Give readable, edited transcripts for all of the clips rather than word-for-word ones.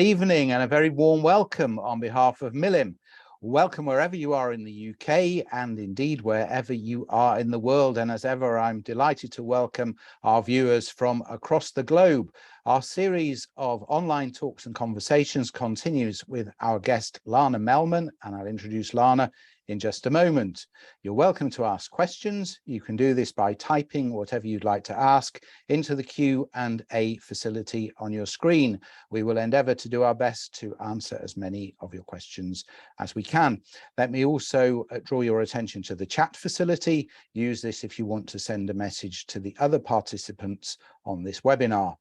evening and a very warm welcome on behalf of Milim. Welcome wherever you are in the UK and indeed wherever you are in the world. And as ever, I'm delighted to welcome our viewers from across the globe. Our series of online talks and conversations continues with our guest, Lana Melman, and I'll introduce Lana in just a moment. You're welcome to ask questions. You can do this by typing whatever you'd like to ask into the Q&A facility on your screen. We will endeavour to do our best to answer as many of your questions as we can. Let me also draw your attention to the chat facility. Use this if you want to send a message to the other participants on this webinar.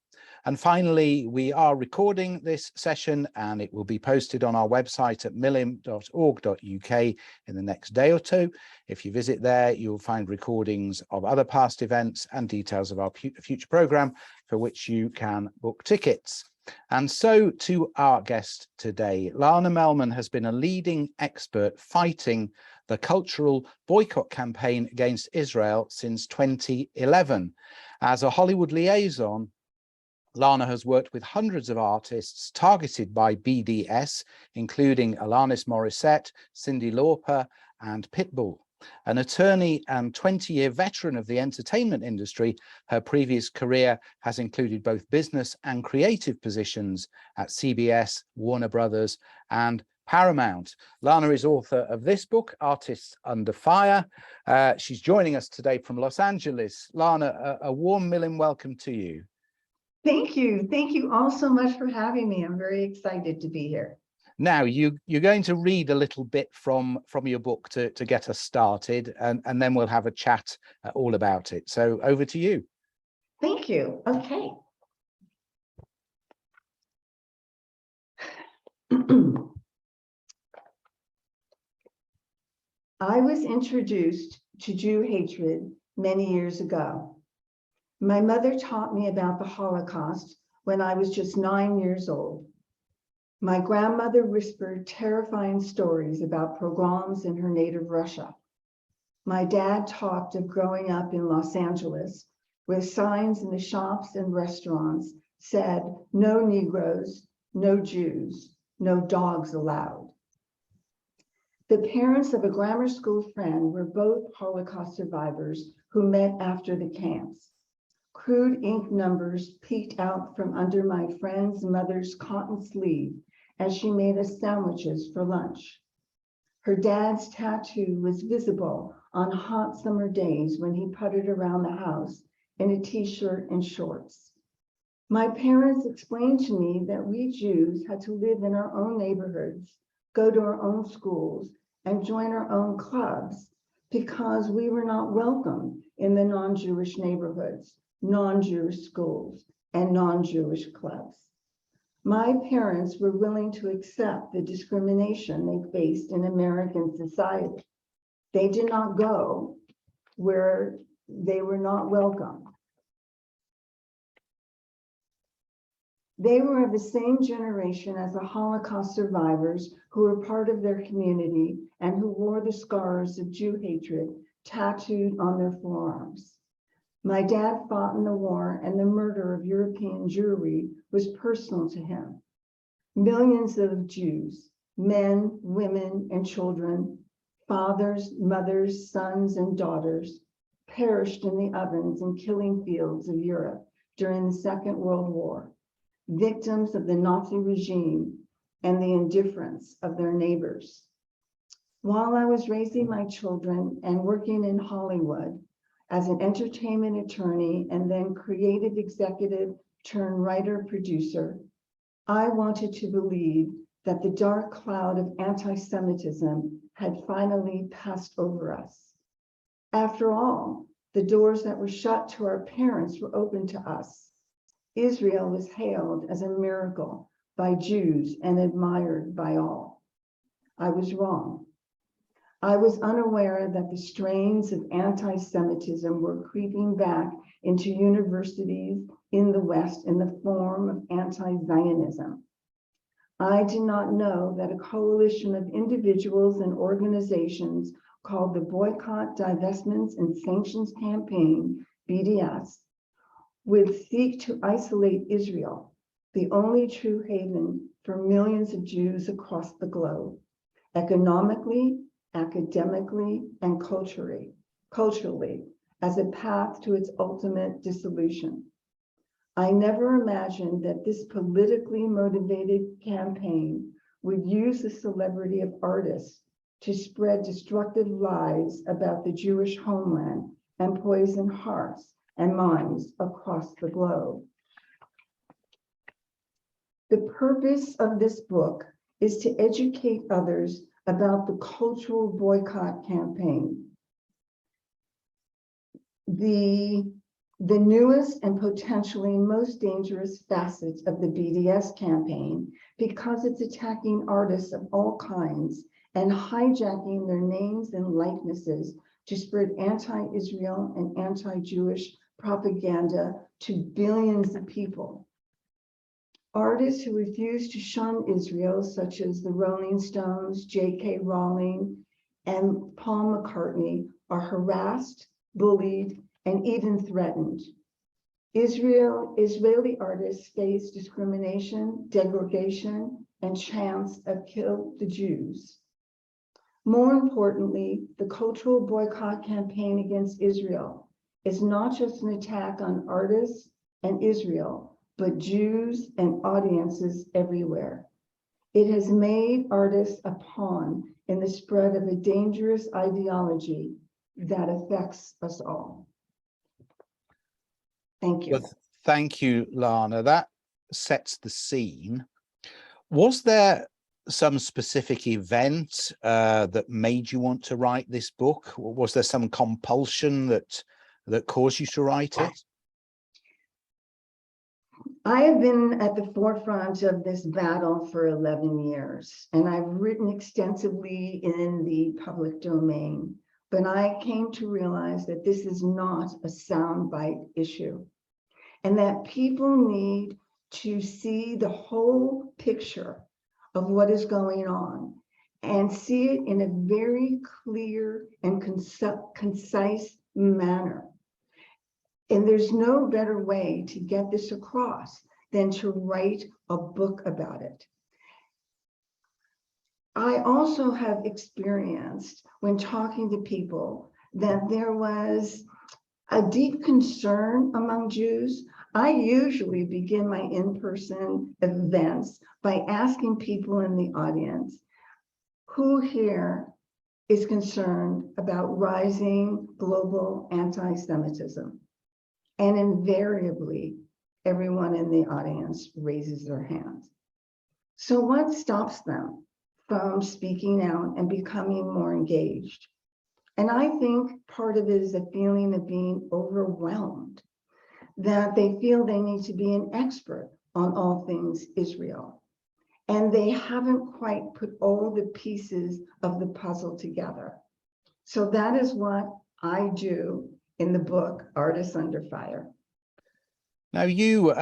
And finally, we are recording this session and it will be posted on our website at milim.org.uk in the next day or two. If you visit there, you'll find recordings of other past events and details of our future programme for which you can book tickets. And so to our guest today, Lana Melman has been a leading expert fighting the cultural boycott campaign against Israel since 2011. As a Hollywood liaison, Lana has worked with hundreds of artists targeted by BDS, including Alanis Morissette, Cyndi Lauper, and Pitbull. An attorney and 20-year veteran of the entertainment industry, her previous career has included both business and creative positions at CBS, Warner Brothers, and Paramount. Lana is author of this book, Artists Under Fire. She's joining us today from Los Angeles. Lana, a warm Milim welcome to you. Thank you. Thank you all so much for having me. I'm very excited to be here. Now, you're going to read a little bit from your book to get us started, and then we'll have a chat all about it. So over to you. Thank you. Okay. I was introduced to Jew hatred many years ago. My mother taught me about the Holocaust when I was just 9 years old. My grandmother whispered terrifying stories about pogroms in her native Russia. My dad talked of growing up in Los Angeles, where signs in the shops and restaurants said, "No Negroes, no Jews, no dogs allowed." The parents of a grammar school friend were both Holocaust survivors who met after the camps. Crude ink numbers peeked out from under my friend's mother's cotton sleeve as she made us sandwiches for lunch. Her dad's tattoo was visible on hot summer days when he puttered around the house in a t-shirt and shorts. My parents explained to me that we Jews had to live in our own neighborhoods, go to our own schools, and join our own clubs because we were not welcome in the non-Jewish neighborhoods, non-Jewish schools, and non-Jewish clubs. My parents were willing to accept the discrimination they faced in American society. They did not go where they were not welcome. They were of the same generation as the Holocaust survivors who were part of their community and who wore the scars of Jew hatred tattooed on their forearms. My dad fought in the war, and the murder of European Jewry was personal to him. Millions of Jews, men, women, and children, fathers, mothers, sons, and daughters, perished in the ovens and killing fields of Europe during the Second World War, victims of the Nazi regime and the indifference of their neighbors. While I was raising my children and working in Hollywood, as an entertainment attorney and then creative executive turned writer producer, I wanted to believe that the dark cloud of anti-Semitism had finally passed over us. After all, the doors that were shut to our parents were open to us. Israel was hailed as a miracle by Jews and admired by all. I was wrong. I was unaware that the strains of anti-Semitism were creeping back into universities in the West in the form of anti-Zionism. I did not know that a coalition of individuals and organizations called the Boycott, Divestments, and Sanctions Campaign, BDS, would seek to isolate Israel the only true haven for millions of Jews across the globe, economically, academically, and culturally, as a path to its ultimate dissolution. I never imagined that this politically motivated campaign would use the celebrity of artists to spread destructive lies about the Jewish homeland and poison hearts and minds across the globe. The purpose of this book is to educate others about the cultural boycott campaign. The newest and potentially most dangerous facets of the BDS campaign, because it's attacking artists of all kinds and hijacking their names and likenesses to spread anti-Israel and anti-Jewish propaganda to billions of people. Artists who refuse to shun Israel, such as the Rolling Stones, J.K. Rowling, and Paul McCartney, are harassed, bullied, and even threatened. Israeli artists face discrimination, degradation, and chants of kill the Jews. More importantly, the cultural boycott campaign against Israel is not just an attack on artists and Israel, but Jews and audiences everywhere. It has made artists a pawn in the spread of a dangerous ideology that affects us all. Thank you. Well, thank you, Lana. That sets the scene. Was there some specific event that made you want to write this book? Or was there some compulsion that caused you to write it? I have been at the forefront of this battle for 11 years, and I've written extensively in the public domain, but I came to realize that this is not a soundbite issue, and that people need to see the whole picture of what is going on and see it in a very clear and concise manner. And there's no better way to get this across than to write a book about it. I also have experienced, when talking to people, that there was a deep concern among Jews. I usually begin my in-person events by asking people in the audience, who here is concerned about rising global anti-Semitism? And invariably, everyone in the audience raises their hands. So what stops them from speaking out and becoming more engaged? And I think part of it is a feeling of being overwhelmed, that they feel they need to be an expert on all things Israel. And they haven't quite put all the pieces of the puzzle together. So that is what I do in the book, Artists Under Fire. Now, you,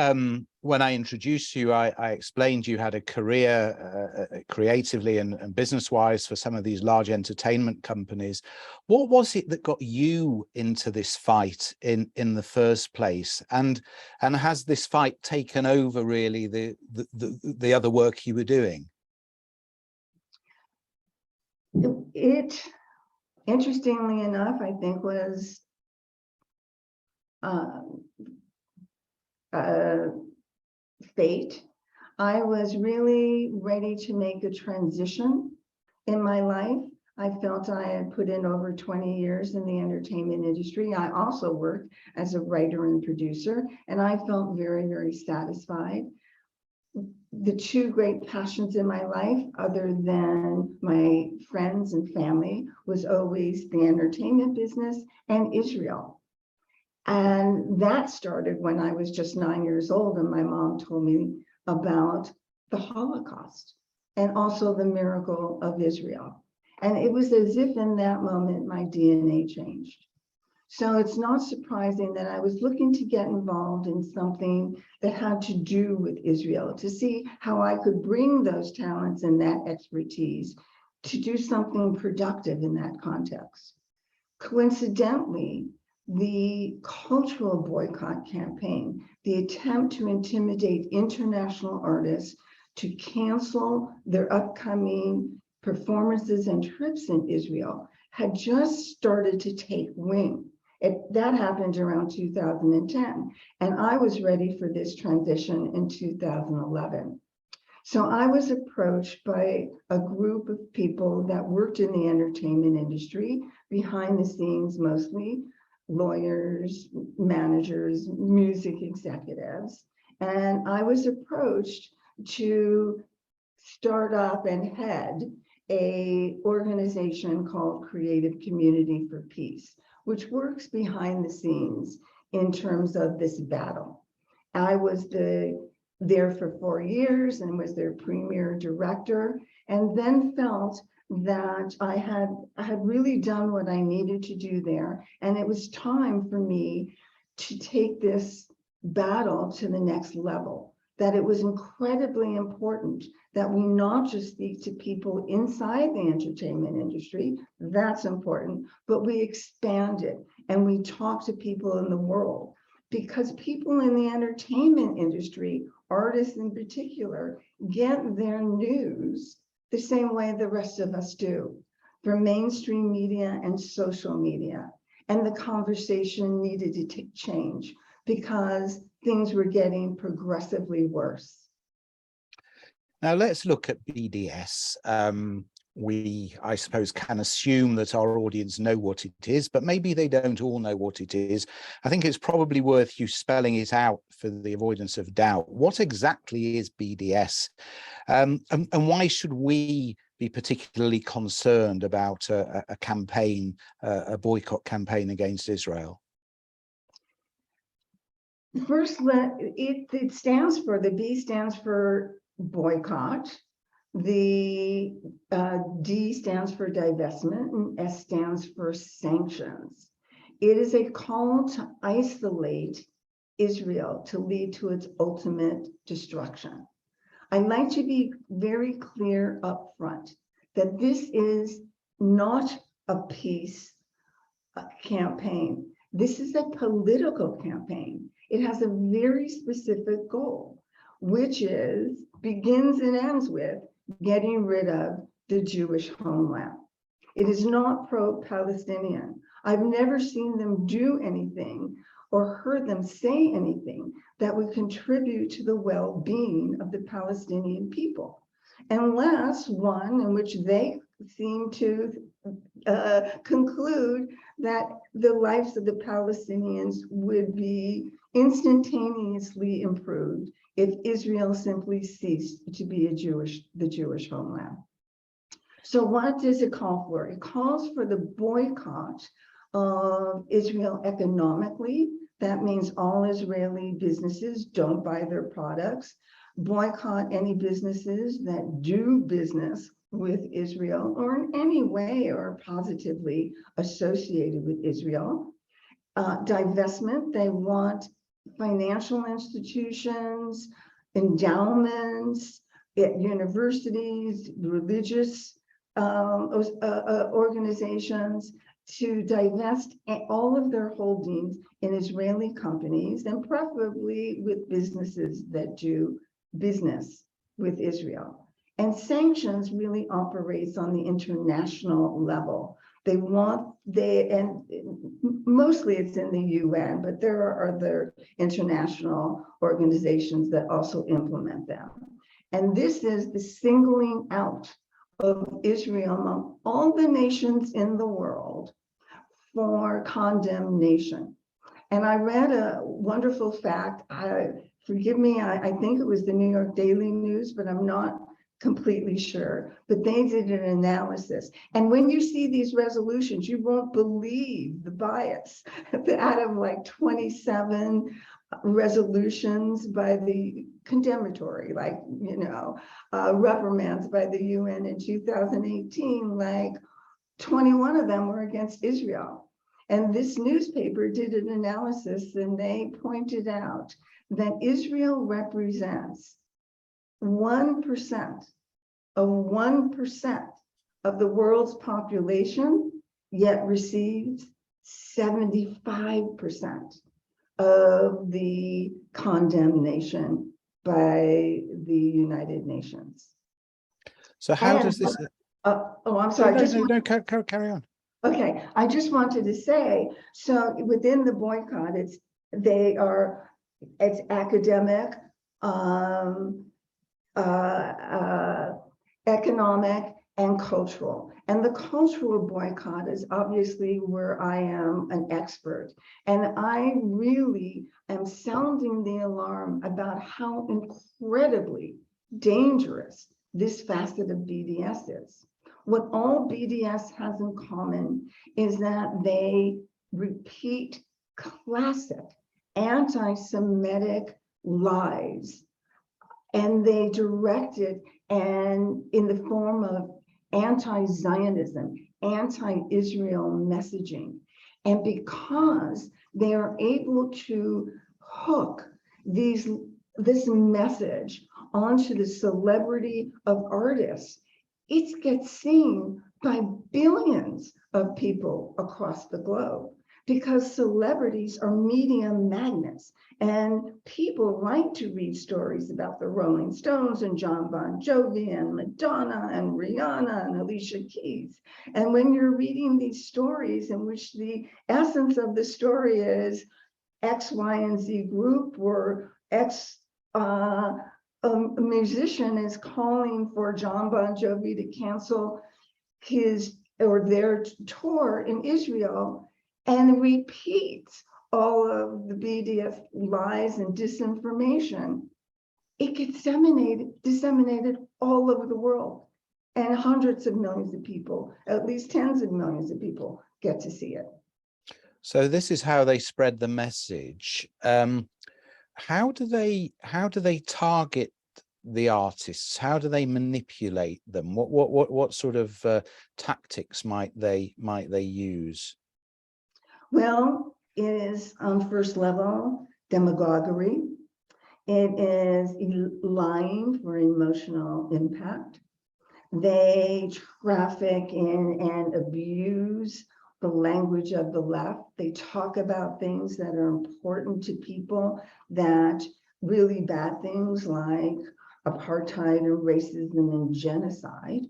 when I introduced you, I explained you had a career creatively and business-wise for some of these large entertainment companies. What was it that got you into this fight in the first place? And has this fight taken over really the other work you were doing? It, interestingly enough, I think was fate. I was really ready to make a transition in my life. I felt I had put in over 20 years in the entertainment industry. I also worked as a writer and producer, and I felt very, very satisfied. The two great passions in my life, other than my friends and family, was always the entertainment business and Israel. And that started when I was just 9 years old, and my mom told me about the Holocaust and also the miracle of Israel. And it was as if in that moment my DNA changed. So it's not surprising that I was looking to get involved in something that had to do with Israel, to see how I could bring those talents and that expertise to do something productive in that context. Coincidentally, the cultural boycott campaign, the attempt to intimidate international artists to cancel their upcoming performances and trips in Israel, had just started to take wing. That happened around 2010, and I was ready for this transition in 2011. So I was approached by a group of people that worked in the entertainment industry, behind the scenes mostly, lawyers, managers, music executives. And I was approached to start up and head an organization called Creative Community for Peace, which works behind the scenes in terms of this battle. I was there for 4 years and was their premier director, and then felt that I had really done what I needed to do there. And it was time for me to take this battle to the next level, that it was incredibly important that we not just speak to people inside the entertainment industry, that's important, but we expand it and we talk to people in the world. Because people in the entertainment industry, artists in particular, get their news the same way the rest of us do, from mainstream media and social media. And the conversation needed to change because things were getting progressively worse. Now let's look at BDS. We, I suppose, can assume that our audience know what it is, but maybe they don't all know what it is. I think it's probably worth you spelling it out for the avoidance of doubt. What exactly is BDS? And why should we be particularly concerned about a campaign, a boycott campaign against Israel? First, it stands for, the B stands for boycott. The D stands for divestment, and S stands for sanctions. It is a call to isolate Israel to lead to its ultimate destruction. I'd like to be very clear up front that this is not a peace campaign. This is a political campaign. It has a very specific goal, which begins and ends with getting rid of the Jewish homeland. It is not pro-Palestinian. I've never seen them do anything or heard them say anything that would contribute to the well-being of the Palestinian people, unless one in which they seem to conclude that the lives of the Palestinians would be instantaneously improved if Israel simply ceased to be the Jewish homeland. So what does it call for? It calls for the boycott of Israel economically. That means all Israeli businesses don't buy their products. Boycott any businesses that do business with Israel or in any way are positively associated with Israel. Divestment, they want financial institutions, endowments at universities, religious organizations to divest all of their holdings in Israeli companies, and preferably with businesses that do business with Israel. And sanctions really operates on the international level. And mostly it's in the UN, but there are other international organizations that also implement them. And this is the singling out of Israel among all the nations in the world for condemnation. And I read a wonderful fact, forgive me, I think it was the New York Daily News, but I'm not completely sure, but they did an analysis. And when you see these resolutions, you won't believe the bias. Out of like 27 resolutions by the condemnatory, like, reprimands by the UN in 2018, like 21 of them were against Israel. And this newspaper did an analysis and they pointed out that Israel represents 1% of the world's population, yet receives 75% of the condemnation by the United Nations. So how And, does this? I'm sorry. Carry on. Okay, I just wanted to say, so within the boycott, it's academic, economic, and cultural. And the cultural boycott is obviously where I am an expert. And I really am sounding the alarm about how incredibly dangerous this facet of BDS is. What all BDS has in common is that they repeat classic anti-Semitic lies, and they direct it and in the form of anti-Zionism, anti-Israel messaging. And because they are able to hook this message onto the celebrity of artists, it gets seen by billions of people across the globe, because celebrities are media magnets, and people like to read stories about the Rolling Stones and John Bon Jovi and Madonna and Rihanna and Alicia Keys. And when you're reading these stories in which the essence of the story is X, Y, and Z group, or X a musician is calling for John Bon Jovi to cancel his or their tour in Israel, and repeats all of the BDS lies and disinformation, it gets disseminated all over the world, and hundreds of millions of people, at least tens of millions of people, get to see it. So this is how they spread the message. How do they target the artists? How do they manipulate them? What sort of tactics might they use? Well, it is on first level demagoguery. It is lying for emotional impact. They traffic in and abuse the language of the left. They talk about things that are important to people, that really bad things like apartheid and racism and genocide.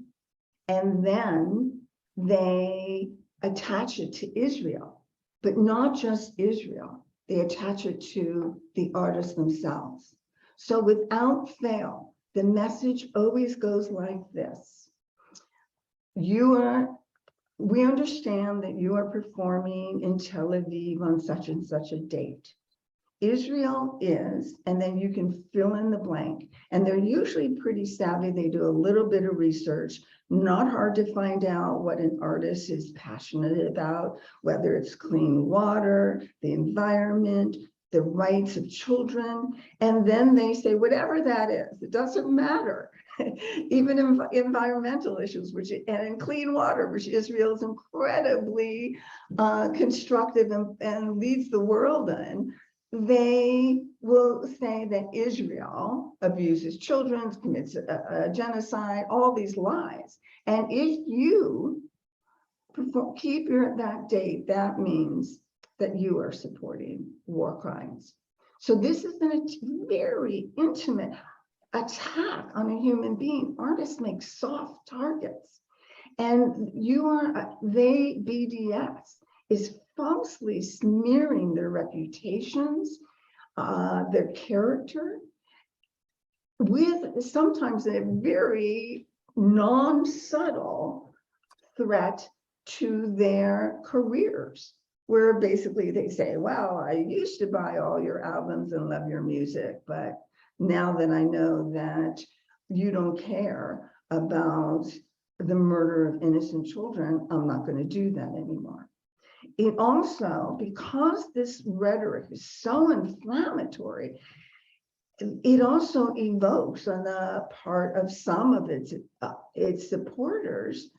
And then they attach it to Israel, but not just Israel. They attach it to the artists themselves. So without fail, the message always goes like this. We understand that you are performing in Tel Aviv on such and such a date. Israel is, and then you can fill in the blank. And they're usually pretty savvy. They do a little bit of research, not hard to find out what an artist is passionate about, whether it's clean water, the environment, the rights of children. And then they say, whatever that is, it doesn't matter. Even environmental issues, and clean water, which Israel is incredibly constructive and leads the world in. They will say that Israel abuses children, commits a genocide, all these lies. And if you keep that date, that means that you are supporting war crimes. So this is a very intimate attack on a human being. Artists make soft targets. And BDS is falsely smearing their reputations, their character, with sometimes a very non-subtle threat to their careers, where basically they say, well, I used to buy all your albums and love your music, but now that I know that you don't care about the murder of innocent children, I'm not going to do that anymore. It also, because this rhetoric is so inflammatory, it also evokes on the part of some of its supporters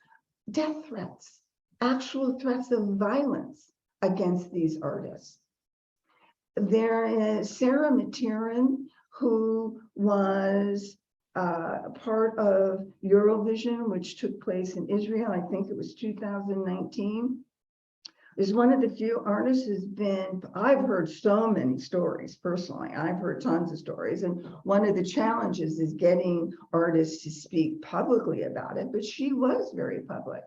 death threats, actual threats of violence against these artists. There is Sarah Matirin, who was part of Eurovision, which took place in Israel. I think it was 2019. is one of the few artists who's been, I've heard so many stories personally. I've heard tons of stories. And one of the challenges is getting artists to speak publicly about it, but she was very public.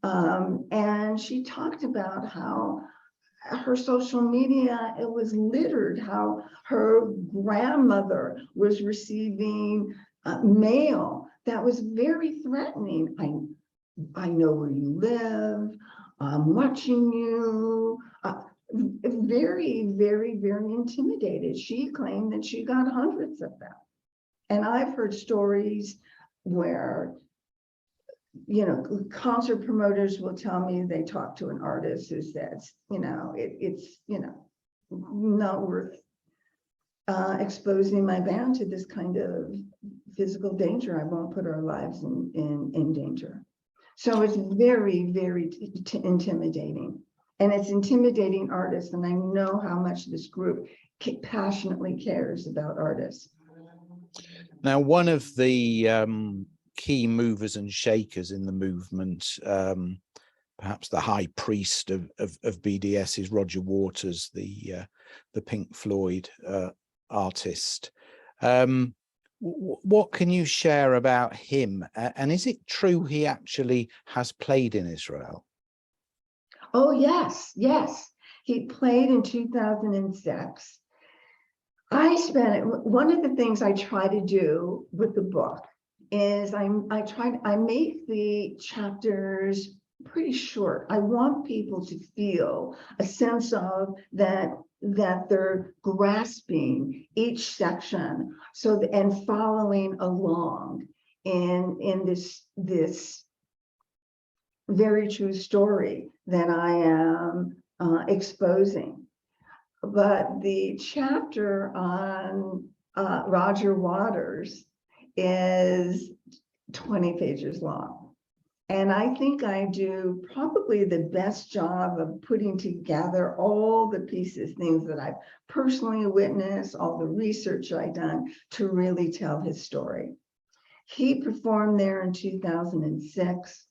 And she talked about how her social media, it was littered, how her grandmother was receiving mail that was very threatening. I know where you live, I'm watching you. Very, very, very intimidated. She claimed that she got hundreds of them. And I've heard stories where, you know, concert promoters will tell me they talked to an artist who says, you know, it's, you know, not worth exposing my band to this kind of physical danger. I won't put our lives in danger. So it's very, very intimidating. And it's intimidating artists. And I know how much this group passionately cares about artists. Now, one of the key movers and shakers in the movement, perhaps the high priest of BDS, is Roger Waters, the Pink Floyd artist. What can you share about him? And is it true he actually has played in Israel? Oh, yes, yes. He played in 2006. One of the things I try to do with the book is I make the chapters pretty short. I want people to feel a sense of that they're grasping each section, and following along in this very true story that I am exposing. But the chapter on Roger Waters is 20 pages long. And I think I do probably the best job of putting together all the pieces, things that I've personally witnessed, all the research I've done to really tell his story. He performed there in 2006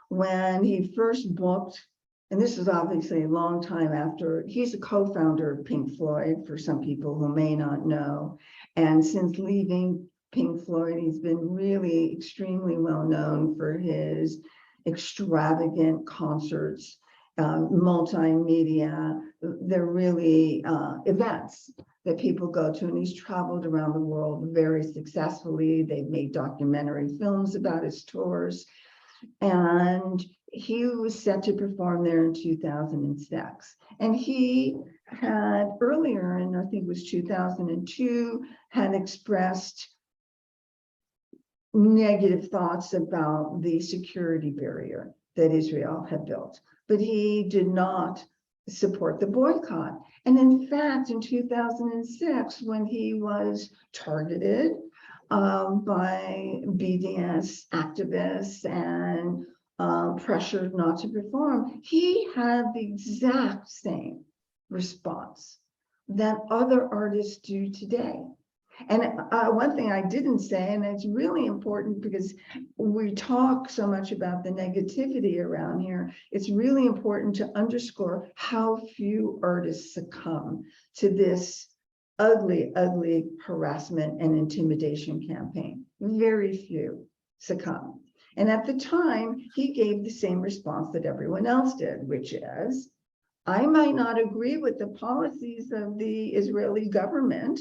when he first booked, and this is obviously a long time after. He's a co-founder of Pink Floyd, for some people who may not know. And since leaving Pink Floyd, he's been really extremely well known for his extravagant concerts, multimedia. They're really events that people go to, and he's traveled around the world very successfully. They've made documentary films about his tours, and he was set to perform there in 2006. And he had earlier, and I think it was 2002, had expressed negative thoughts about the security barrier that Israel had built, but he did not support the boycott. And in fact, in 2006, when he was targeted by BDS activists and pressured not to perform, he had the exact same response that other artists do today. And one thing I didn't say, and it's really important because we talk so much about the negativity around here, it's really important to underscore how few artists succumb to this ugly, ugly harassment and intimidation campaign. Very few succumb. And at the time, he gave the same response that everyone else did, which is, I might not agree with the policies of the Israeli government,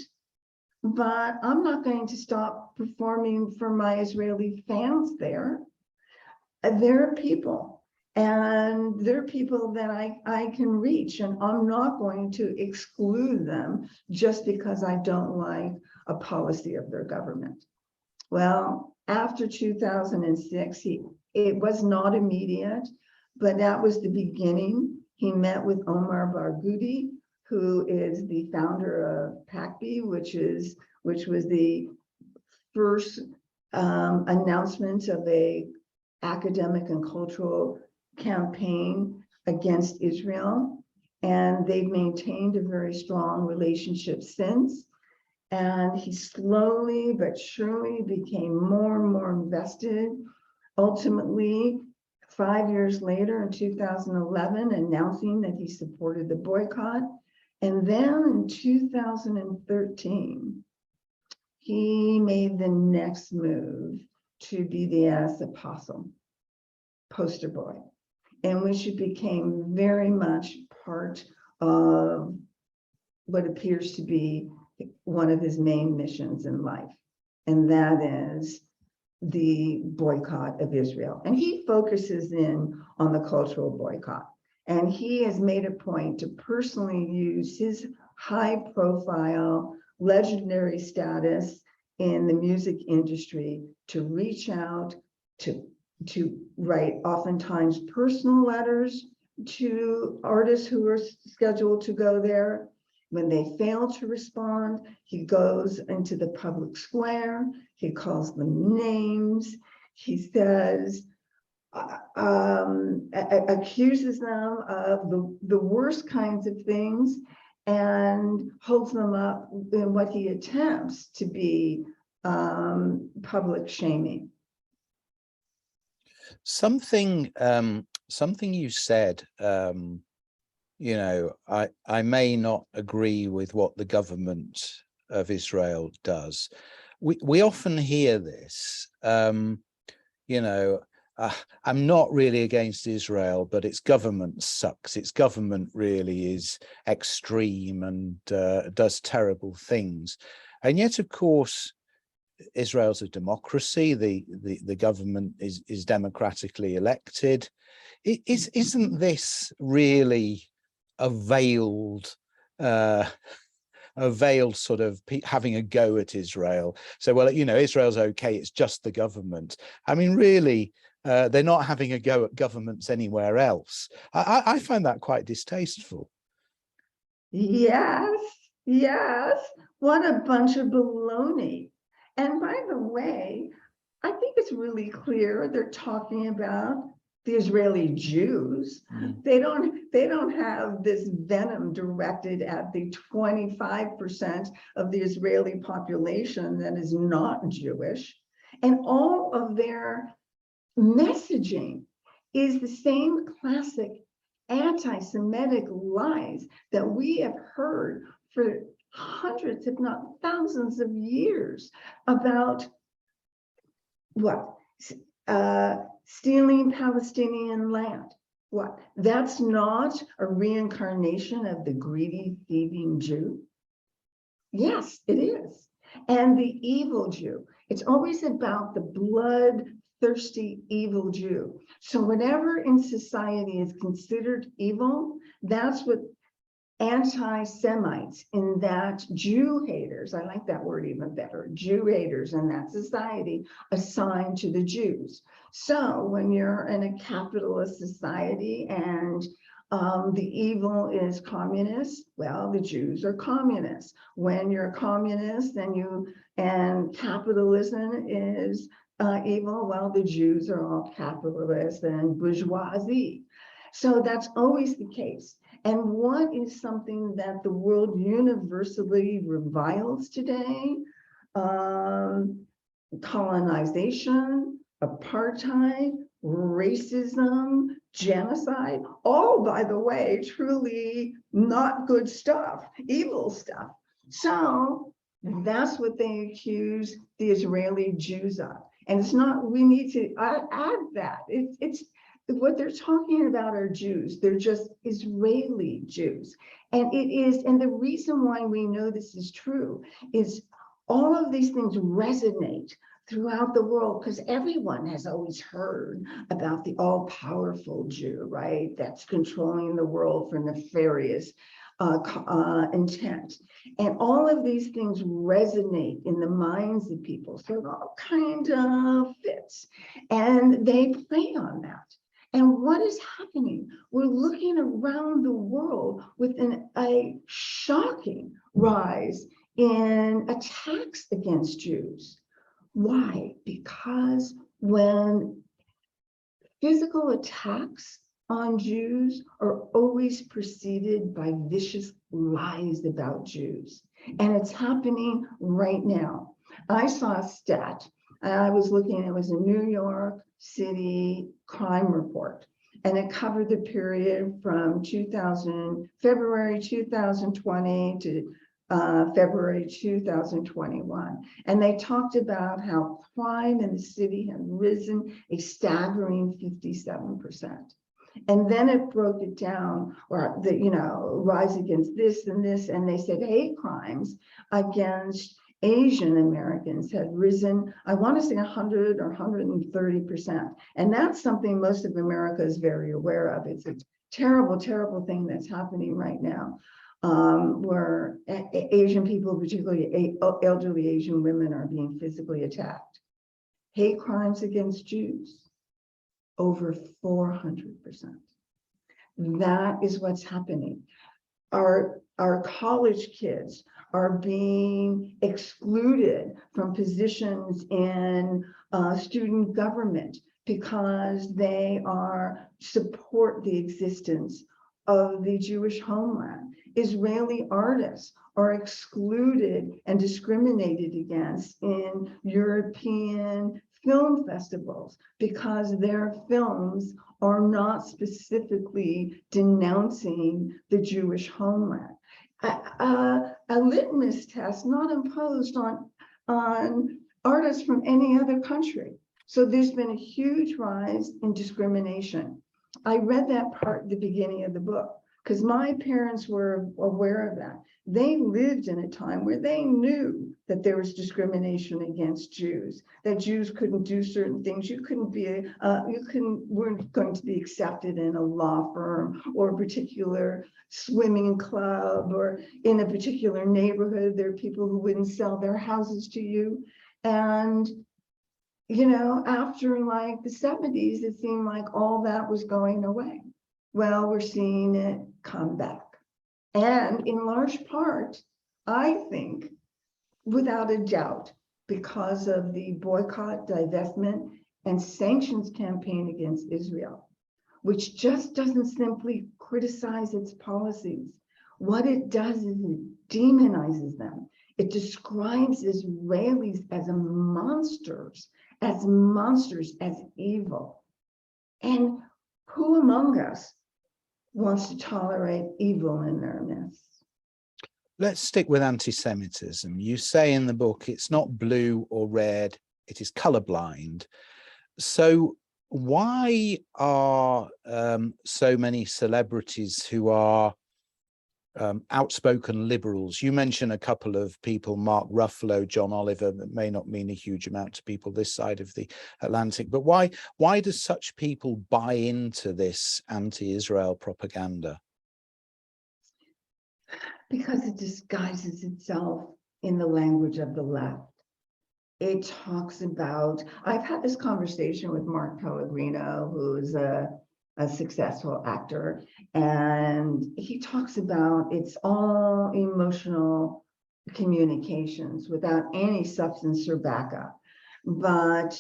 but I'm not going to stop performing for my Israeli fans there. There are people, and there are people that I can reach, and I'm not going to exclude them just because I don't like a policy of their government. Well, after 2006, it was not immediate, but that was the beginning. He met with Omar Barghouti, who is the founder of PACB, which was the first announcement of a academic and cultural campaign against Israel. And they've maintained a very strong relationship since. And he slowly but surely became more and more invested. Ultimately, 5 years later in 2011, announcing that he supported the boycott. And then in 2013, he made the next move to BDS Apostle, poster boy, in which it became very much part of what appears to be one of his main missions in life, and that is the boycott of Israel. And he focuses in on the cultural boycott. And he has made a point to personally use his high profile, legendary status in the music industry to reach out, to write oftentimes personal letters to artists who are scheduled to go there. When they fail to respond, he goes into the public square, he calls them names, he says, accuses them of the worst kinds of things, and holds them up in what he attempts to be public shaming. Something you said, you know, I may not agree with what the government of Israel does. We often hear this, you know, I'm not really against Israel, but its government sucks. Its government really is extreme and does terrible things. And yet, of course, Israel's a democracy. The government is democratically elected. Isn't this really a veiled sort of having a go at Israel? So, well, you know, Israel's okay, it's just the government. I mean, really, they're not having a go at governments anywhere else. I find that quite distasteful. Yes, what a bunch of baloney. And by the way, I think it's really clear they're talking about the Israeli Jews. They don't have this venom directed at the 25% of the Israeli population that is not Jewish. And all of their messaging is the same classic anti-Semitic lies that we have heard for hundreds, if not thousands of years about what? Stealing Palestinian land. What? That's not a reincarnation of the greedy, thieving Jew? Yes, it is. And the evil Jew. It's always about the bloodthirsty, evil Jew. So whatever in society is considered evil, that's what anti-Semites in that Jew haters, I like that word even better, Jew haters in that society assign to the Jews. So when you're in a capitalist society and the evil is communist, well, the Jews are communists. When you're a communist and capitalism is evil, well, the Jews are all capitalists and bourgeoisie. So that's always the case. And what is something that the world universally reviles today? Colonization, apartheid, racism, genocide, all, by the way, truly not good stuff, evil stuff. So that's what they accuse the Israeli Jews of. And it's not, we need to add that. It's what they're talking about are Jews. They're just Israeli Jews. And it is, and the reason why we know this is true is all of these things resonate throughout the world because everyone has always heard about the all-powerful Jew, right? That's controlling the world for nefarious intent. And all of these things resonate in the minds of people. So it all kind of fits. And they play on that. And what is happening? We're looking around the world with a shocking rise in attacks against Jews. Why? Because when physical attacks on Jews are always preceded by vicious lies about Jews. And it's happening right now. I saw a stat. I was looking, it was a New York City crime report. And it covered the period from February 2020 to February 2021. And they talked about how crime in the city had risen a staggering 57%. And then it broke it down, or the, rise against this and this, and they said hate crimes against Asian Americans had risen, I want to say 100 or 130%. And that's something most of America is very aware of. It's a terrible, terrible thing that's happening right now, where Asian people, particularly elderly Asian women, are being physically attacked. Hate crimes against Jews, over 400%. That is what's happening. Our college kids are being excluded from positions in student government because they support the existence of the Jewish homeland. Israeli artists are excluded and discriminated against in European film festivals because their films are not specifically denouncing the Jewish homeland. A litmus test not imposed on artists from any other country. So there's been a huge rise in discrimination. I read that part at the beginning of the book because my parents were aware of that. They lived in a time where they knew that there was discrimination against Jews, that Jews couldn't do certain things. You weren't going to be accepted in a law firm or a particular swimming club, or in a particular neighborhood. There are people who wouldn't sell their houses to you. And after like the 70s, it seemed like all that was going away. Well, we're seeing it come back. And in large part, I think, without a doubt, because of the boycott, divestment, and sanctions campaign against Israel, which just doesn't simply criticize its policies. What it does is it demonizes them. It describes Israelis as monsters, as evil. And who among us wants to tolerate evil in their midst? Let's stick with anti-Semitism. You say in the book, it's not blue or red, it is colorblind. So why are so many celebrities who are outspoken liberals? You mention a couple of people, Mark Ruffalo, John Oliver, that may not mean a huge amount to people this side of the Atlantic, but why do such people buy into this anti-Israel propaganda? Because it disguises itself in the language of the left. It talks about, I've had this conversation with Mark Pellegrino, who's a successful actor, and he talks about it's all emotional communications without any substance or backup. And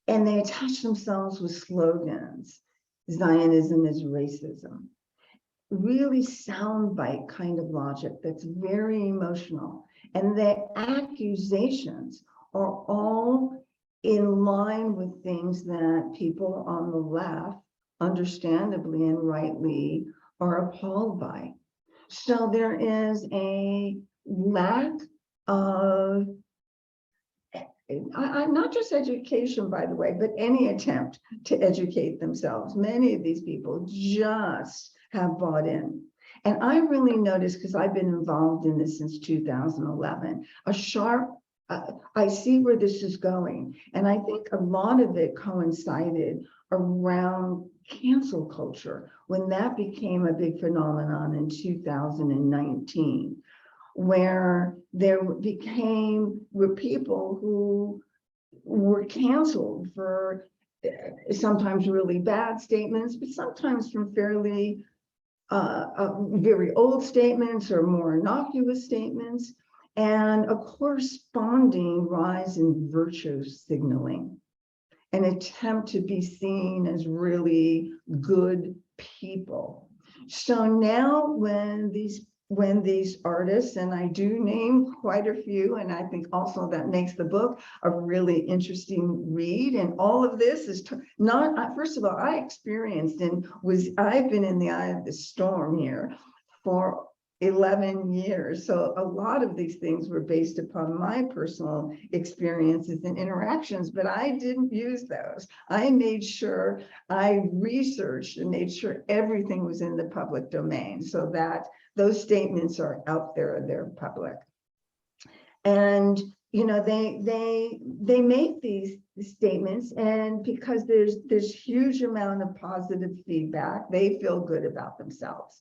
they attach themselves with slogans. Zionism is racism. Really soundbite kind of logic that's very emotional. And the accusations are all in line with things that people on the left, understandably and rightly, are appalled by. So there is a lack of, not just education, by the way, but any attempt to educate themselves. Many of these people just have bought in. And I really noticed, because I've been involved in this since 2011, I see where this is going. And I think a lot of it coincided around cancel culture, when that became a big phenomenon in 2019, where there were people who were canceled for sometimes really bad statements, but sometimes from fairly very old statements or more innocuous statements, and a corresponding rise in virtue signaling, an attempt to be seen as really good people. So now when these when these artists, and I do name quite a few, and I think also that makes the book a really interesting read. And all of this is not, first of all, I experienced and I've been in the eye of the storm here for 11 years. So a lot of these things were based upon my personal experiences and interactions, but I didn't use those. I made sure I researched and made sure everything was in the public domain so that those statements are out there, they're public. And you know, they make these statements, and because there's huge amount of positive feedback, they feel good about themselves.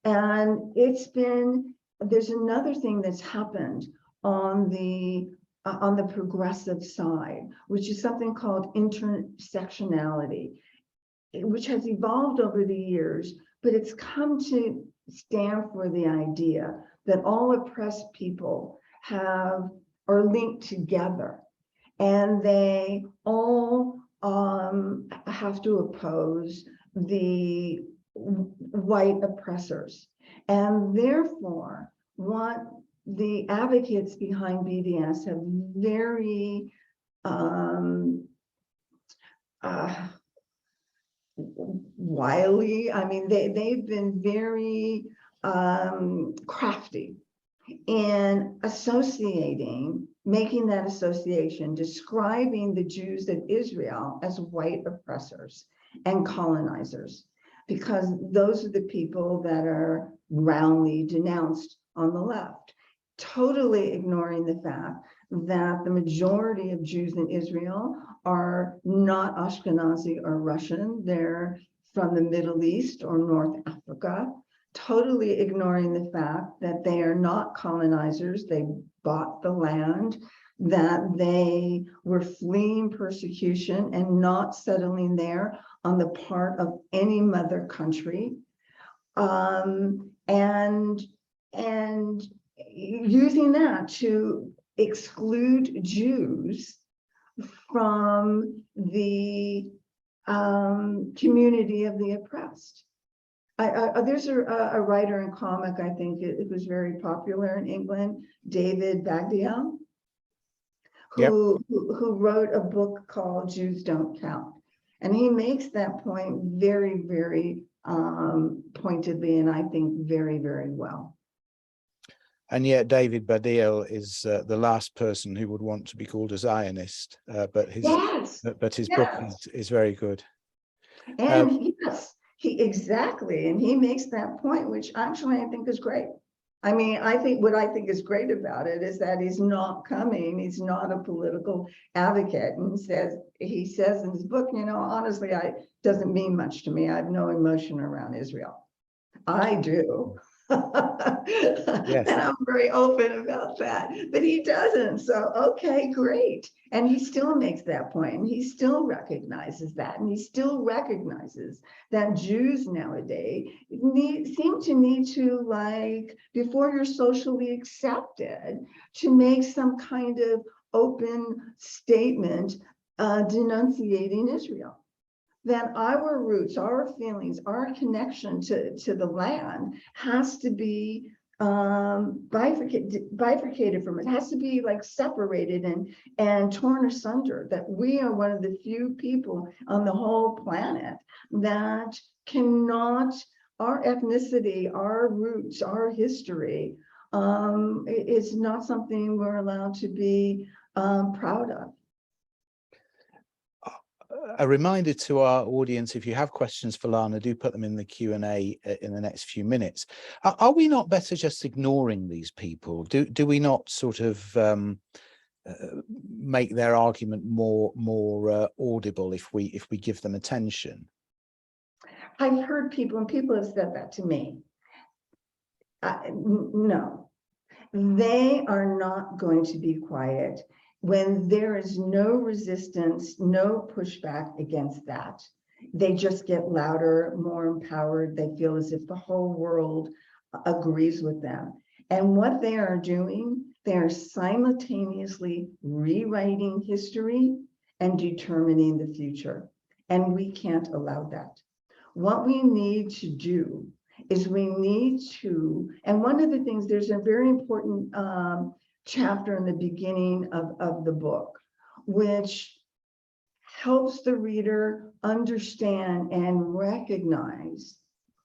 And there's another thing that's happened on the progressive side, which is something called intersectionality, which has evolved over the years, but it's come to stand for the idea that all oppressed people are linked together, and they all have to oppose the white oppressors. And therefore, what the advocates behind BDS have very wily, I mean, they've been very crafty in making that association, describing the Jews of Israel as white oppressors and colonizers, because those are the people that are roundly denounced on the left, totally ignoring the fact that the majority of Jews in Israel are not Ashkenazi or Russian. They're from the Middle East or North Africa, totally ignoring the fact that they are not colonizers. They bought the land, that they were fleeing persecution and not settling there on the part of any mother country, and using that to exclude Jews from the community of the oppressed. There's a writer and comic, I think it was very popular in England, David Badillo, who wrote a book called Jews Don't Count. And he makes that point very, very pointedly, and I think very, very well. And yet David Badillo is the last person who would want to be called a Zionist, but his book is very good. And he exactly, and he makes that point, which actually I think is great. I mean, what I think is great about it is that he's not a political advocate, and he says in his book, you know, honestly, it doesn't mean much to me. I have no emotion around Israel. I do. Yes. And I'm very open about that, but he doesn't. So, okay, great. And he still makes that point, and he still recognizes that, and he still recognizes that Jews nowadays seem to need to, like, before you're socially accepted, to make some kind of open statement denunciating Israel. Then our roots, our feelings, our connection to the land has to be bifurcated from it. It has to be like separated and torn asunder, that we are one of the few people on the whole planet that cannot, our ethnicity, our roots, our history is not something we're allowed to be proud of. A reminder to our audience, if you have questions for Lana, do put them in the Q&A in the next few minutes. Are we not better just ignoring these people? Do we not sort of make their argument more audible if we give them attention? I've heard people, and people have said that to me. No, they are not going to be quiet when there is no resistance, no pushback against that. They just get louder, more empowered. They feel as if the whole world agrees with them. And what they are doing, they are simultaneously rewriting history and determining the future. And we can't allow that. What we need to do is we need to, and one of the things, there's a very important chapter in the beginning of the book, which helps the reader understand and recognize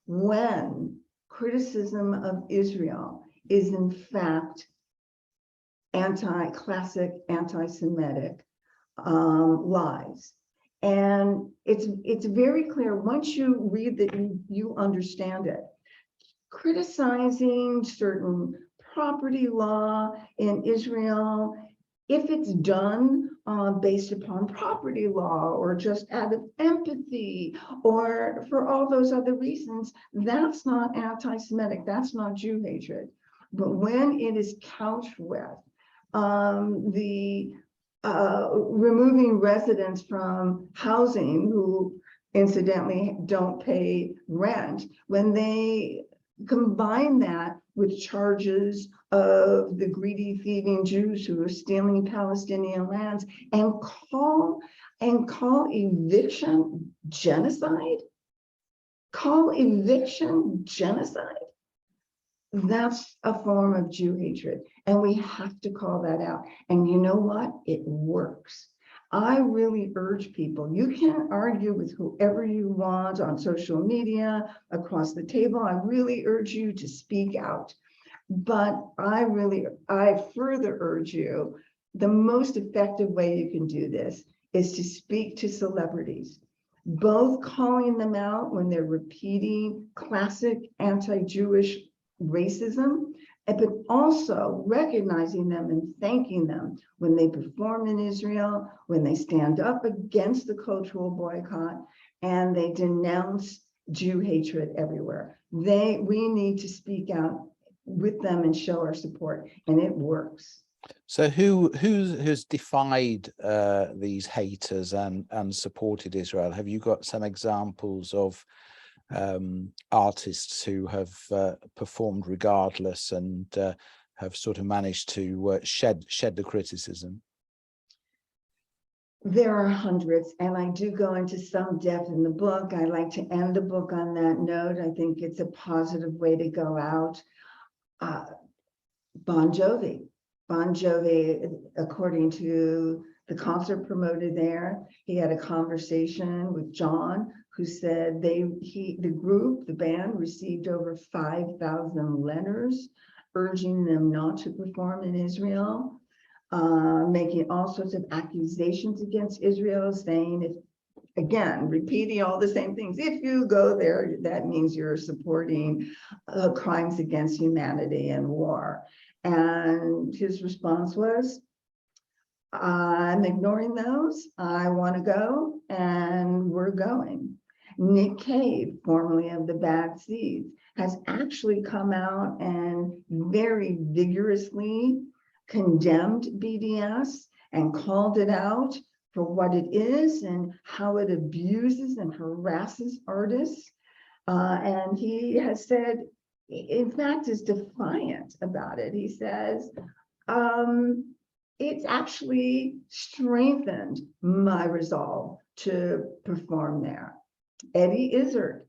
when criticism of Israel is in fact classic anti-Semitic lies. And it's very clear once you read that you understand it. Criticizing certain property law in Israel, if it's done based upon property law or just out of empathy or for all those other reasons, that's not anti-Semitic, that's not Jew hatred. But when it is couched with removing residents from housing who incidentally don't pay rent, when they combine that with charges of the greedy, thieving Jews who are stealing Palestinian lands and call eviction genocide, that's a form of Jew hatred. And we have to call that out. And you know what? It works. I really urge people, you can argue with whoever you want on social media, across the table. I really urge you to speak out. But I further urge you, the most effective way you can do this is to speak to celebrities, both calling them out when they're repeating classic anti-Jewish racism, but also recognizing them and thanking them when they perform in Israel, when they stand up against the cultural boycott, and they denounce Jew hatred everywhere. We need to speak out with them and show our support, and it works. So who's defied these haters and supported Israel? Have you got some examples of artists who have performed regardless and have sort of managed to shed the criticism? There are hundreds, and I do go into some depth in the book. I like to end the book on that note. I think it's a positive way to go out. Bon Jovi, according to the concert promoter there, he had a conversation with John, who said the band received over 5,000 letters urging them not to perform in Israel, making all sorts of accusations against Israel, saying, again, repeating all the same things. If you go there, that means you're supporting crimes against humanity and war. And his response was, I'm ignoring those. I want to go, and we're going. Nick Cave, formerly of the Bad Seeds, has actually come out and very vigorously condemned BDS and called it out for what it is and how it abuses and harasses artists. And he has said, in fact, is defiant about it. He says, it's actually strengthened my resolve to perform there. Eddie Izzard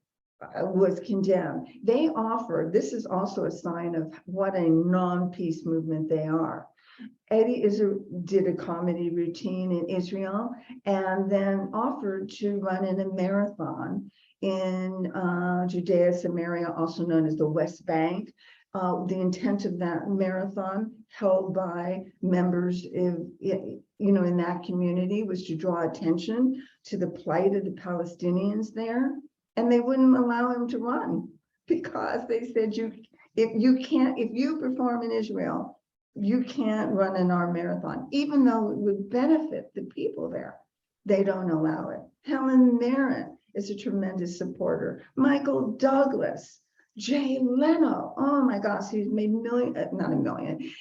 was condemned. They offered, this is also a sign of what a non-peace movement they are. Eddie Izzard did a comedy routine in Israel and then offered to run in a marathon in Judea, Samaria, also known as the West Bank. The intent of that marathon, held by members in that community, was to draw attention to the plight of the Palestinians there, and they wouldn't allow him to run because they said, if you perform in Israel, you can't run in our marathon, even though it would benefit the people there. They don't allow it. Helen Mirren is a tremendous supporter. Michael Douglas, Jay Leno, oh my gosh, he's made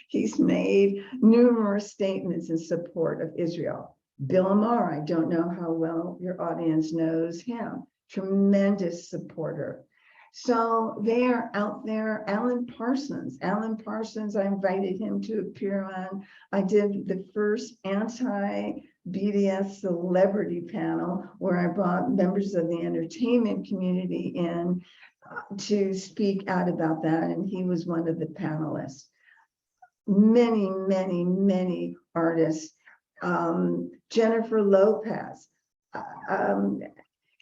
he's made numerous statements in support of Israel. Bill Maher, I don't know how well your audience knows him, tremendous supporter. So they are out there. Alan Parsons, I invited him to appear on, I did the first BDS celebrity panel where I brought members of the entertainment community in to speak out about that, and he was one of the panelists. Many, many, many artists. Jennifer Lopez.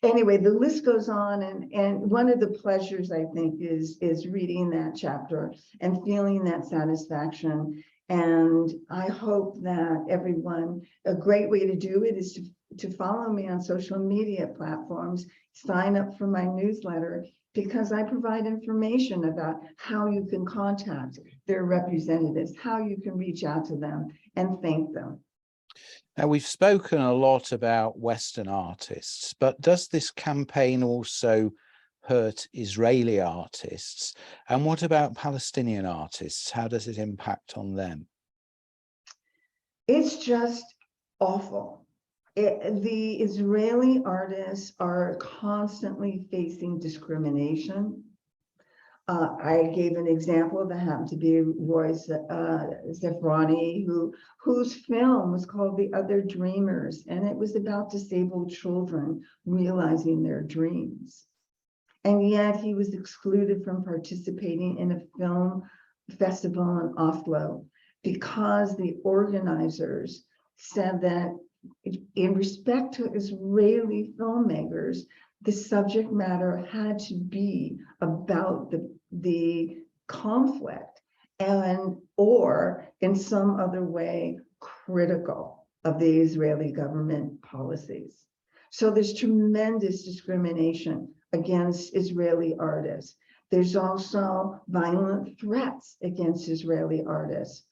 Anyway, the list goes on, and one of the pleasures, I think, is reading that chapter and feeling that satisfaction. And I hope that everyone, a great way to do it is to follow me on social media platforms, sign up for my newsletter, because I provide information about how you can contact their representatives, how you can reach out to them and thank them. Now, we've spoken a lot about Western artists, but does this campaign also hurt Israeli artists? And what about Palestinian artists? How does it impact on them? It's just awful. The Israeli artists are constantly facing discrimination. I gave an example that happened to be Roy Zefrani, whose film was called The Other Dreamers, and it was about disabled children realizing their dreams. And yet he was excluded from participating in a film festival in Oslo because the organizers said that in respect to Israeli filmmakers, the subject matter had to be about the conflict and or in some other way critical of the Israeli government policies. So there's tremendous discrimination against Israeli artists. There's also violent threats against Israeli artists.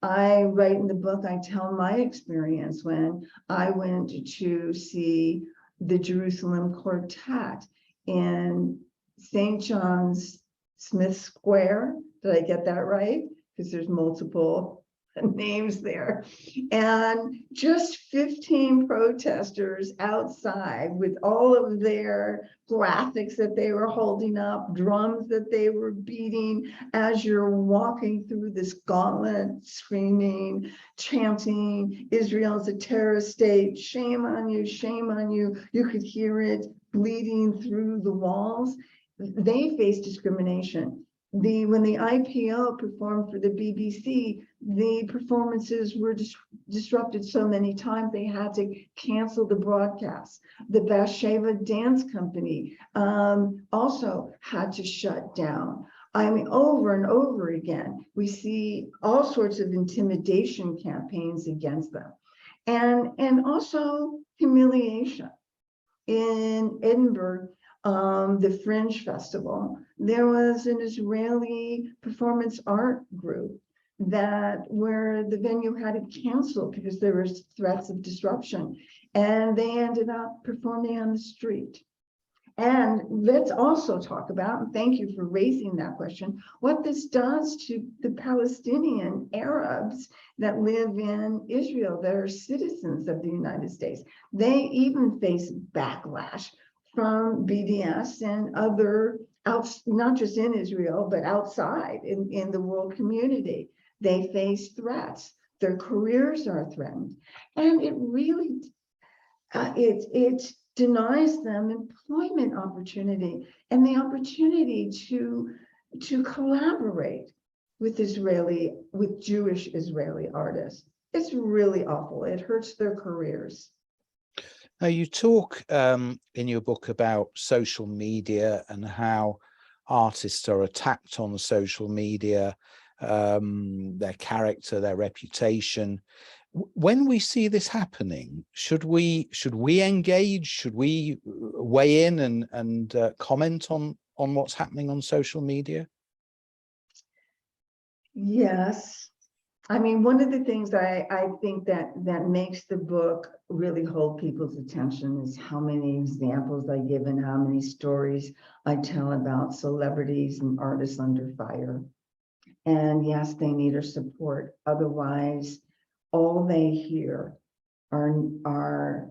I write in the book, I tell my experience when I went to see the Jerusalem Quartet in St. John's Smith Square. Did I get that right? Because there's multiple names there. And just 15 protesters outside with all of their graphics that they were holding up, drums that they were beating as you're walking through this gauntlet, screaming, chanting, Israel's a terrorist state, shame on you, shame on you. You could hear it bleeding through the walls. They face discrimination. When the IPO performed for the BBC, the performances were disrupted so many times they had to cancel the broadcast. The Bathsheba Dance Company also had to shut down. I mean, over and over again, we see all sorts of intimidation campaigns against them, and also humiliation. In Edinburgh, the Fringe Festival, there was an Israeli performance art group where the venue had it canceled because there were threats of disruption, and they ended up performing on the street. And let's also talk about, and thank you for raising that question, what this does to the Palestinian Arabs that live in Israel, that are citizens of the United States. They even face backlash from BDS and other, not just in Israel, but outside in the world community. They face threats. Their careers are threatened. And it really, it denies them employment opportunity and the opportunity to collaborate with Jewish Israeli artists. It's really awful. It hurts their careers. Now, you talk in your book about social media and how artists are attacked on social media, their character, their reputation. When we see this happening, should we engage? Should we weigh in and comment on what's happening on social media? Yes. I mean, one of the things I think that makes the book really hold people's attention is how many examples I give and how many stories I tell about celebrities and artists under fire. And yes, they need our support. Otherwise, all they hear are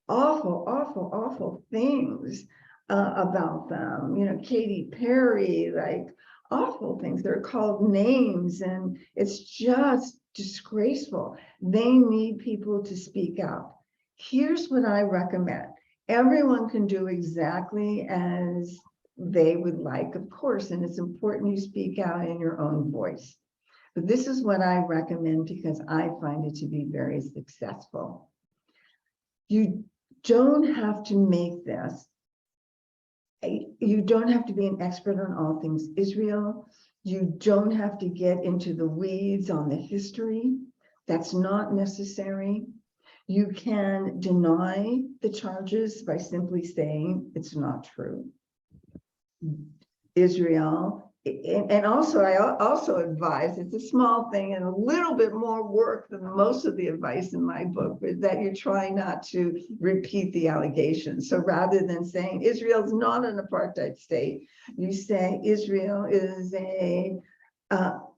awful, awful, awful things about them. You know, Katy Perry, like awful things. They're called names, and it's just disgraceful. They need people to speak out. Here's what I recommend. Everyone can do exactly as they would like, of course, and it's important you speak out in your own voice. But this is what I recommend because I find it to be very successful. You don't have to make this. You don't have to be an expert on all things Israel. You don't have to get into the weeds on the history. That's not necessary. You can deny the charges by simply saying it's not true. Israel, and also I also advise, it's a small thing and a little bit more work than most of the advice in my book, but that you try not to repeat the allegations. So rather than saying Israel's not an apartheid state, you say Israel is a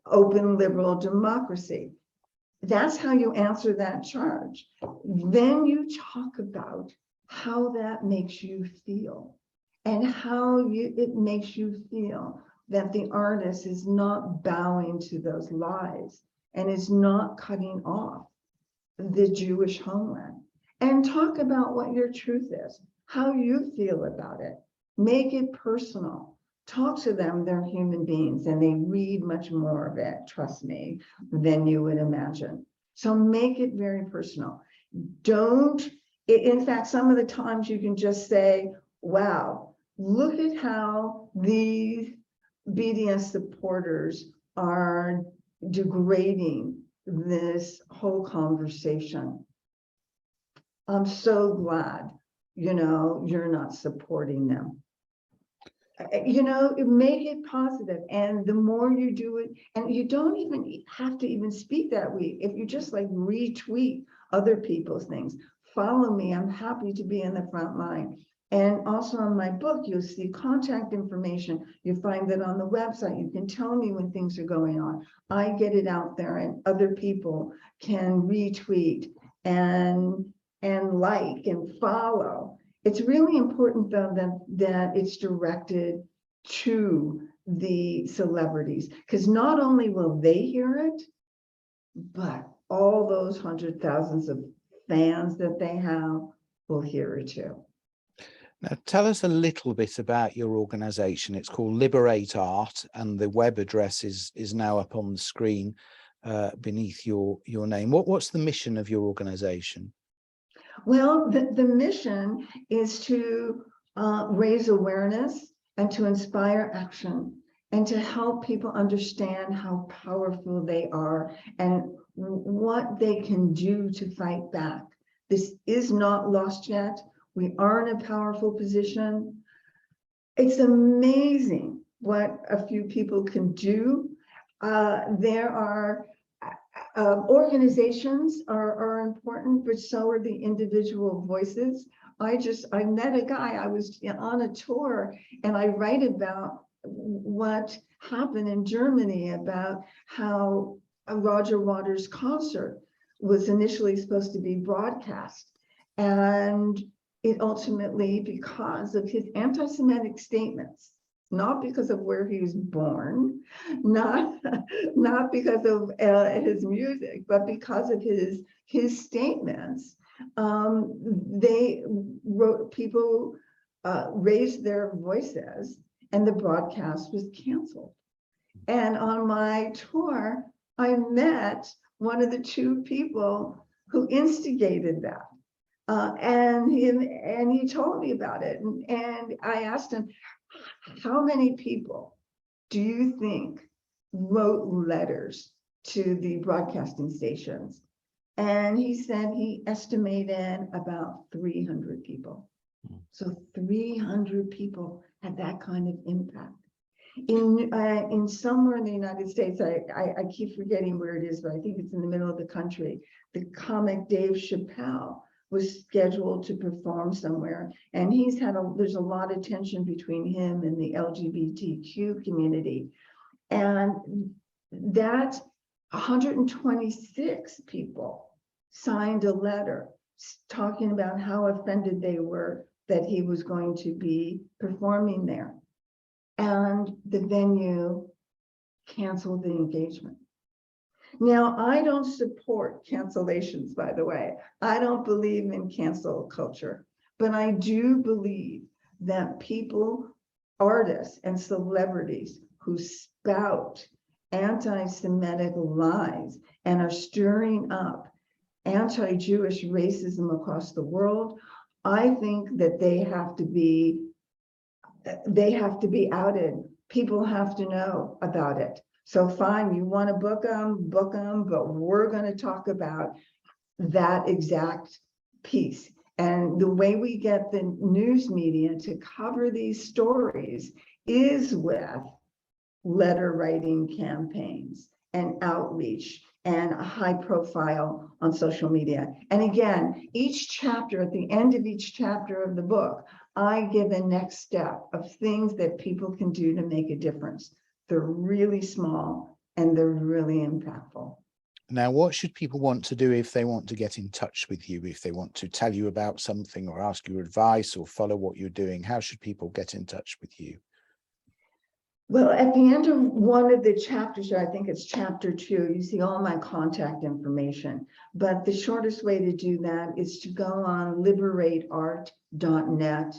open liberal democracy. That's how you answer that charge. Then you talk about how that makes you feel and how it makes you feel that the artist is not bowing to those lies and is not cutting off the Jewish homeland. And talk about what your truth is, how you feel about it. Make it personal. Talk to them, they're human beings, and they read much more of it, trust me, than you would imagine. So make it very personal. In fact, some of the times you can just say, wow, look at how these BDS supporters are degrading this whole conversation. I'm so glad, you're not supporting them. Make it positive. And the more you do it, and you don't even have to even speak that way. If you just like retweet other people's things, follow me. I'm happy to be in the front line. And also on my book, you'll see contact information. You find that on the website, you can tell me when things are going on. I get it out there and other people can retweet and like and follow. It's really important though that it's directed to the celebrities, because not only will they hear it, but all those hundreds of thousands of fans that they have will hear it too. Now, tell us a little bit about your organization. It's called Liberate Art, and the web address is now up on the screen beneath your name. What's the mission of your organization? Well, the mission is to raise awareness and to inspire action and to help people understand how powerful they are and what they can do to fight back. This is not lost yet. We are in a powerful position. It's amazing what a few people can do. There are organizations are important, but so are the individual voices. I met a guy, I was on a tour, and I write about what happened in Germany, about how a Roger Waters concert was initially supposed to be broadcast. And it ultimately, because of his anti-Semitic statements, not because of where he was born, not because of his music, but because of his statements, people raised their voices, and the broadcast was canceled. And on my tour, I met one of the two people who instigated that. And he told me about it. And I asked him, how many people do you think wrote letters to the broadcasting stations? And he said he estimated about 300 people. So 300 people had that kind of impact. In somewhere in the United States, I keep forgetting where it is, but I think it's in the middle of the country, the comic Dave Chappelle was scheduled to perform somewhere, and there's a lot of tension between him and the LGBTQ community, and that 126 people signed a letter talking about how offended they were that he was going to be performing there, and the venue canceled the engagement. Now, I don't support cancellations, by the way. I don't believe in cancel culture, but I do believe that people, artists and celebrities who spout anti-Semitic lies and are stirring up anti-Jewish racism across the world, I think that they have to be outed. People have to know about it. So fine, you want to book them, but we're going to talk about that exact piece. And the way we get the news media to cover these stories is with letter writing campaigns and outreach and a high profile on social media. And again, each chapter, at the end of each chapter of the book, I give a next step of things that people can do to make a difference. They're really small and they're really impactful. Now, what should people want to do if they want to get in touch with you, if they want to tell you about something or ask you advice or follow what you're doing? How should people get in touch with you? Well, at the end of one of the chapters, I think it's chapter 2, you see all my contact information. But the shortest way to do that is to go on liberateart.net.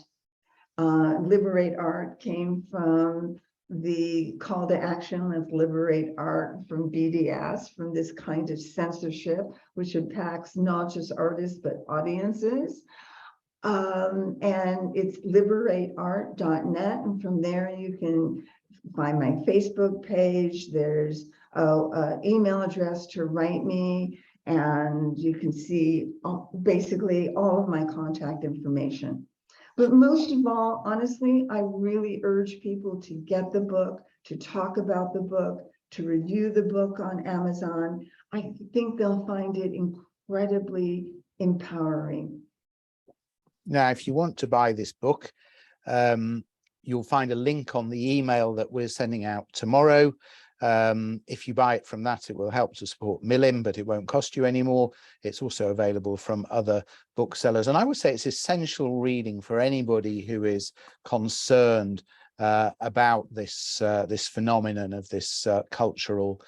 Liberate Art came from the call to action with Liberate Art from BDS, from this kind of censorship, which impacts not just artists, but audiences. And it's liberateart.net. And from there, you can find my Facebook page. There's an email address to write me, and you can see basically all of my contact information. But most of all, honestly, I really urge people to get the book, to talk about the book, to review the book on Amazon. I think they'll find it incredibly empowering. Now, if you want to buy this book, you'll find a link on the email that we're sending out tomorrow. If you buy it from that, it will help to support Milim, but it won't cost you any more. It's also available from other booksellers. And I would say it's essential reading for anybody who is concerned about this this phenomenon of this cultural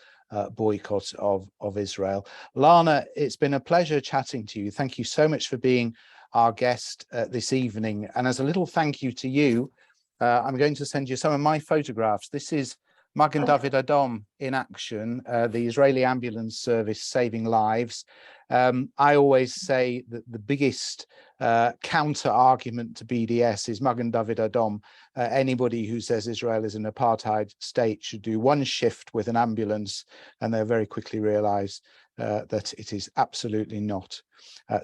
boycott of Israel. Lana, it's been a pleasure chatting to you. Thank you so much for being our guest this evening. And as a little thank you to you, I'm going to send you some of my photographs. This is Magen David Adom in action, the Israeli ambulance service saving lives. I always say that the biggest counter argument to BDS is Magen David Adom. Anybody who says Israel is an apartheid state should do one shift with an ambulance, and they'll very quickly realize that it is absolutely not.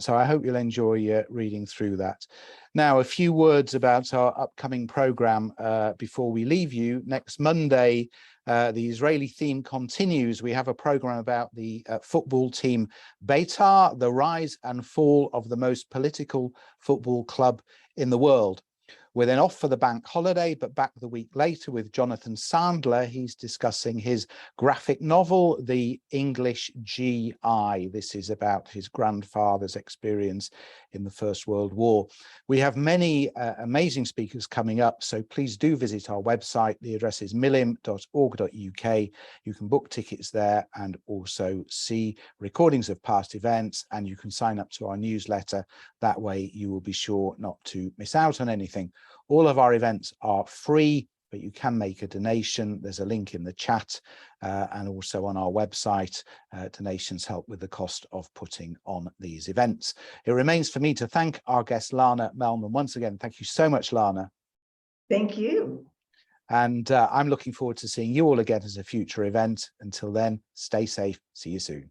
So I hope you'll enjoy reading through that. Now, a few words about our upcoming program before we leave you. Next Monday, the Israeli theme continues. We have a program about the football team Beitar, the rise and fall of the most political football club in the world. We're then off for the bank holiday, but back the week later with Jonathan Sandler. He's discussing his graphic novel, The English GI. This is about his grandfather's experience in the First World War. We have many amazing speakers coming up, so please do visit our website. The address is milim.org.uk. You can book tickets there and also see recordings of past events, and you can sign up to our newsletter. That way you will be sure not to miss out on anything. All of our events are free, but you can make a donation. There's a link in the chat and also on our website. Donations help with the cost of putting on these events. It remains for me to thank our guest, Lana Melman. Once again, thank you so much, Lana. Thank you. And I'm looking forward to seeing you all again as a future event. Until then, stay safe. See you soon.